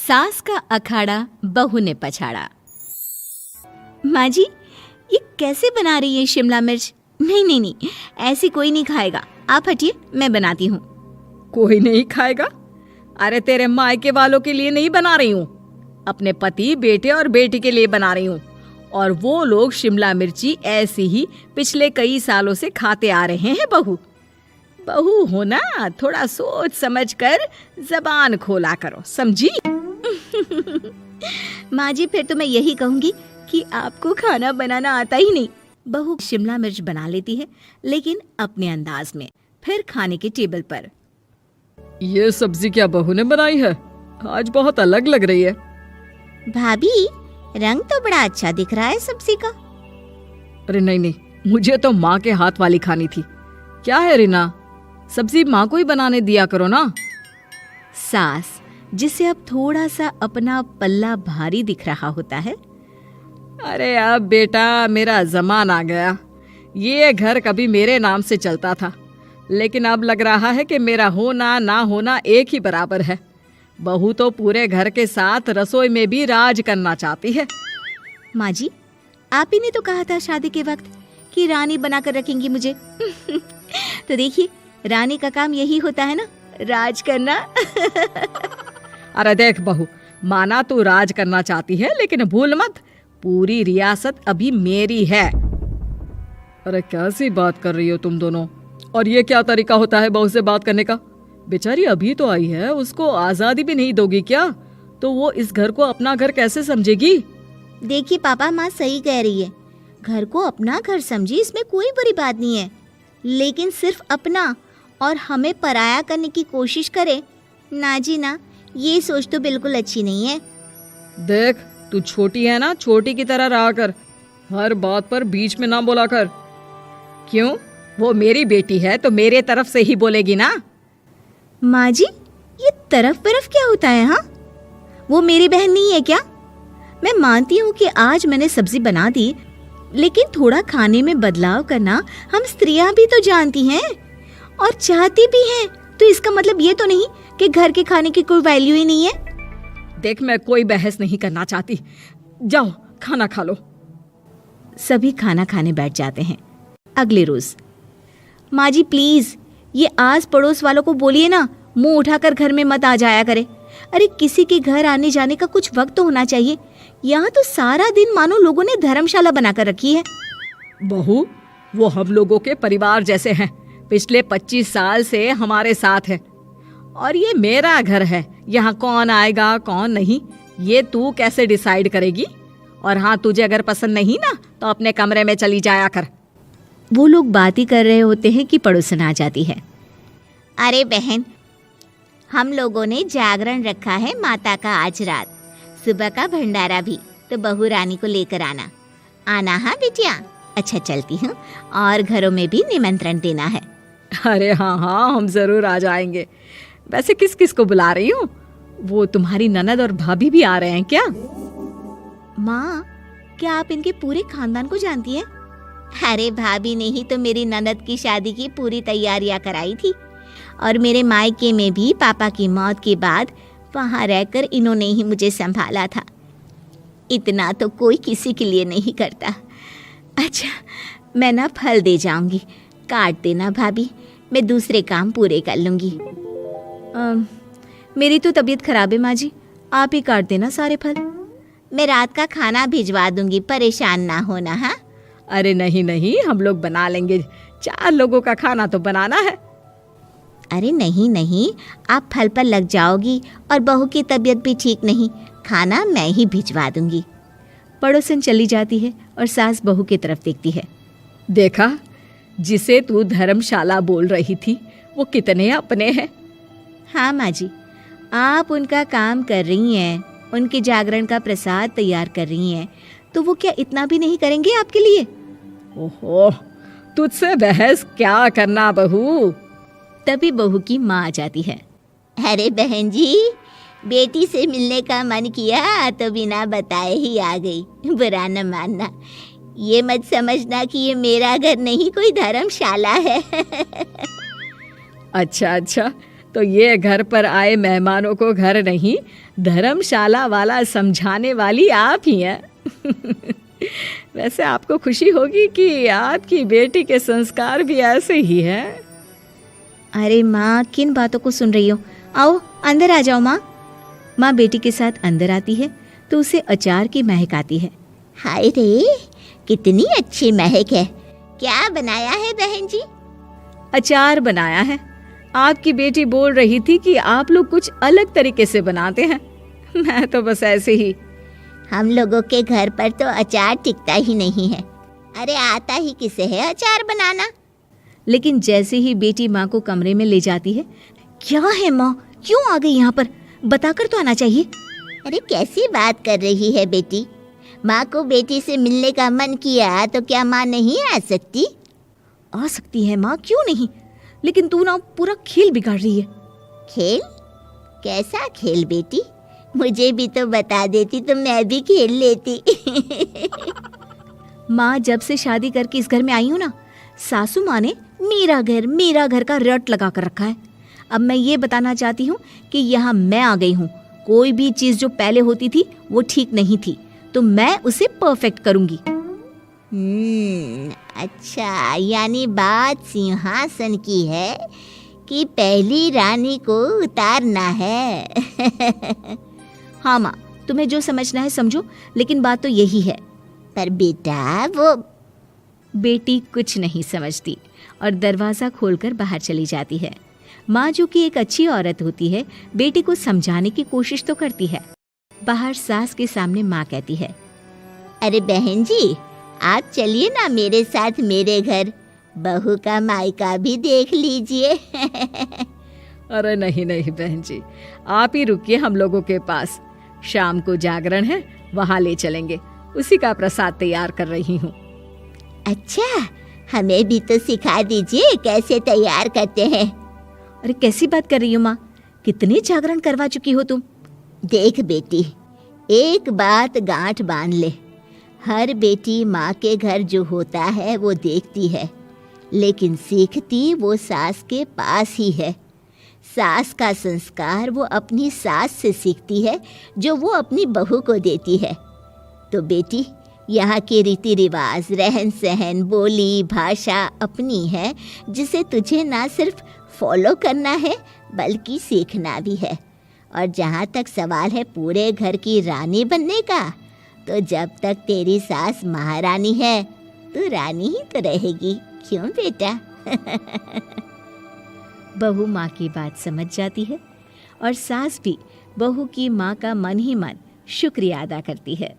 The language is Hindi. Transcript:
सास का अखाड़ा बहू ने पछाड़ा। माँ जी, ये कैसे बना रही है शिमला मिर्च? नहीं नहीं नहीं, ऐसी कोई नहीं खाएगा। आप हटिए, मैं बनाती हूँ। कोई नहीं खाएगा? अरे तेरे मायके वालों के लिए नहीं बना रही हूँ, अपने पति, बेटे और बेटी के लिए बना रही हूँ। और वो लोग शिमला मिर्ची ऐसी ही पिछले कई सालों से खाते आ रहे हैं। बहू बहू हो ना, थोड़ा सोच समझ कर जबान खोला करो, समझी? माँ जी, फिर तो मैं यही कहूँगी कि आपको खाना बनाना आता ही नहीं। बहू शिमला मिर्च बना लेती है, लेकिन अपने अंदाज में। फिर खाने के टेबल पर, ये सब्जी क्या बहू ने बनाई है? आज बहुत अलग लग रही है। भाभी, रंग तो बड़ा अच्छा दिख रहा है सब्जी का। अरे नहीं नहीं, मुझे तो माँ के हाथ वाली खानी थी। क्या है रीना, सब्जी माँ को ही बनाने दिया करो ना। सास, जिसे अब थोड़ा सा अपना पल्ला भारी दिख रहा होता है। अरे अब बेटा मेरा जमाना आ गया। ये घर कभी मेरे नाम से चलता था, लेकिन अब लग रहा है कि मेरा होना ना होना एक ही बराबर है। बहू तो पूरे घर के साथ रसोई में भी राज करना चाहती है। माँ जी, आप ही ने तो कहा था शादी के वक्त कि रानी बनाकर रखेंगी मुझे। तो देखिए, रानी का काम यही होता है ना, राज करना। अरे देख बहू, माना तू राज करना चाहती है, लेकिन भूल मत, पूरी रियासत अभी मेरी है। अरे कैसी बात कर रही हो तुम दोनों? और ये क्या तरीका होता है बहू से बात करने का? बेचारी अभी तो आई है, उसको आजादी भी नहीं दोगी क्या? तो वो इस घर को अपना घर कैसे समझेगी? देखिए पापा, माँ सही कह रही है। घर को अपना घर समझी, इसमें कोई बुरी बात नहीं है। लेकिन सिर्फ अपना और हमें पराया करने की कोशिश करे ना जी ना, ये सोच तो बिल्कुल अच्छी नहीं है। देख, तू छोटी है ना, छोटी की तरह रहा कर। हर बात पर बीच में ना बोला कर। क्यों? वो मेरी बेटी है तो मेरे तरफ से ही बोलेगी ना। माँ जी, ये तरफ क्या होता है? हाँ, वो मेरी बहन नहीं है क्या? मैं मानती हूँ कि आज मैंने सब्जी बना दी, लेकिन थोड़ा खाने में बदलाव करना हम स्त्रियां भी तो जानती हैं और चाहती भी हैं। तो इसका मतलब ये तो नहीं कि घर के खाने की कोई वैल्यू ही नहीं है। देख, मैं कोई बहस नहीं करना चाहती, जाओ खाना खा लो। सभी खाना खाने बैठ जाते हैं। अगले रोज, माँ जी प्लीज, ये आस पड़ोस वालों को बोलिए ना, मुंह उठाकर घर में मत आ जाया करे। अरे किसी के घर आने जाने का कुछ वक्त तो होना चाहिए। यहाँ तो सारा दिन मानो लोगों ने धर्मशाला बनाकर रखी है। बहू, वो हम लोगों के परिवार जैसे हैं, पिछले 25 साल से हमारे साथ है। और ये मेरा घर है, यहाँ कौन आएगा कौन नहीं, ये तू कैसे डिसाइड करेगी? और हाँ, तुझे अगर पसंद नहीं ना, तो अपने कमरे में चली जाया कर। वो लोग बात ही कर रहे होते हैं कि पड़ोसन आ जाती है। अरे बहन, हम लोगों ने जागरण रखा है माता का आज रात, सुबह का भंडारा भी, तो बहू रानी को लेकर आना हाँ बिटिया। अच्छा चलती हूँ, और घरों में भी निमंत्रण देना है। अरे हाँ हाँ, हम जरूर आ जाएंगे। वैसे किस किस को बुला रही हूँ? वो तुम्हारी ननद और भाभी भी आ रहे हैं क्या? माँ, क्या आप इनके पूरे खानदान को जानती हैं? अरे भाभी ने ही तो मेरी ननद की शादी की पूरी तैयारियां कराई थी, और मेरे मायके में भी पापा की मौत के बाद वहाँ रहकर इन्होंने ही मुझे संभाला था। इतना तो कोई किसी के लिए नहीं करता। अच्छा, मैं ना फल दे जाऊंगी, काट देना भाभी, मैं दूसरे काम पूरे कर लूंगी। मेरी तो तबीयत खराब है माँ जी, आप ही काट देना सारे फल। मैं रात का खाना भिजवा दूंगी, परेशान ना होना। हाँ? अरे नहीं नहीं, हम लोग बना लेंगे, 4 लोगों का खाना तो बनाना है। अरे नहीं नहीं, आप फल पर लग जाओगी, और बहू की तबीयत भी ठीक नहीं, खाना मैं ही भिजवा दूंगी। पड़ोसन चली जाती है और सास बहू की तरफ देखती है। देखा, जिसे तू धर्मशाला बोल रही थी, वो कितने अपने हैं। हाँ माँ जी, आप उनका काम कर रही हैं, उनके जागरण का प्रसाद तैयार कर रही हैं, तो वो क्या इतना भी नहीं करेंगे आपके लिए? ओहो, तुझसे बहस क्या करना बहू। तभी बहू की माँ आ जाती है। अरे बहन जी, बेटी से मिलने का मन किया तो बिना बताए ही आ गई, बुरा न मानना। ये मत समझना कि ये मेरा घर नहीं, कोई धर्मशाला है। अच्छा अच्छा, तो ये घर पर आए मेहमानों को घर नहीं, धर्मशाला वाला समझाने वाली आप ही हैं। वैसे आपको खुशी होगी कि आपकी बेटी के संस्कार भी ऐसे ही हैं। अरे माँ, किन बातों को सुन रही हो? आओ अंदर आ जाओ माँ। माँ बेटी के साथ अंदर आती है तो उसे अचार की महक आती है। हाय रे, कितनी अच्छी महक है। क्या बनाया है बहन जी? अचार बनाया है। आपकी बेटी बोल रही थी कि आप लोग कुछ अलग तरीके से बनाते हैं। मैं तो बस ऐसे ही। हम लोगों के घर पर तो अचार टिकता ही नहीं है। अरे आता ही किसे है अचार बनाना? लेकिन जैसे ही बेटी माँ को कमरे में ले जाती है, क्या है माँ, क्यों आ गई यहाँ पर? बताकर तो आना चाहिए। अरे कैसी बात कर रही है बेटी? माँ को बेटी से मिलने का मन किया तो क्या माँ नहीं आ सकती? आ सकती है माँ, क्यों नहीं, लेकिन तू ना पूरा खेल बिगाड़ रही है। खेल? कैसा खेल बेटी? मुझे भी तो बता देती तो मैं भी खेल लेती। माँ, जब से शादी करके इस घर में आई हूँ ना, सासू माँ ने मेरा घर का रट लगा कर रखा है। अब मैं ये बताना चाहती हूँ कि यहाँ मैं आ गई हूँ। कोई भी चीज़ जो पहले होती थी वो ठीक नहीं थी, तो मैं उसे परफेक्ट करूँगी। अच्छा, यानी बात सिंहासन की है कि पहली रानी को उतारना है। हाँ माँ, तुम्हें जो समझना है समझो, लेकिन बात तो यही है। पर बेटा वो... बेटी कुछ नहीं समझती और दरवाज़ा खोलकर बाहर चली जाती है। माँ, जो कि एक अच्छी औरत होती है, बेटी को समझाने की कोशिश तो करती है। बाहर सास के सामने माँ कहती है, अरे बहन जी, आप चलिए ना मेरे साथ मेरे घर, बहू का मायका भी देख लीजिए। अरे नहीं नहीं बहन जी, आप ही रुकिए हम लोगों के पास। शाम को जागरण है, वहाँ ले चलेंगे। उसी का प्रसाद तैयार कर रही हूँ। अच्छा, हमें भी तो सिखा दीजिए कैसे तैयार करते हैं। अरे कैसी बात कर रही हो माँ, कितने जागरण करवा चुकी हो तुम। देख बेटी, एक बात गांठ बांध ले, हर बेटी माँ के घर जो होता है वो देखती है, लेकिन सीखती वो सास के पास ही है। सास का संस्कार वो अपनी सास से सीखती है, जो वो अपनी बहू को देती है। तो बेटी, यहाँ के रीति रिवाज, रहन सहन, बोली भाषा अपनी है, जिसे तुझे ना सिर्फ फॉलो करना है बल्कि सीखना भी है। और जहाँ तक सवाल है पूरे घर की रानी बनने का, तो जब तक तेरी सास महारानी है, तू रानी ही तो रहेगी। क्यों बेटा? बहू माँ की बात समझ जाती है और सास भी बहू की माँ का मन ही मन शुक्रिया अदा करती है।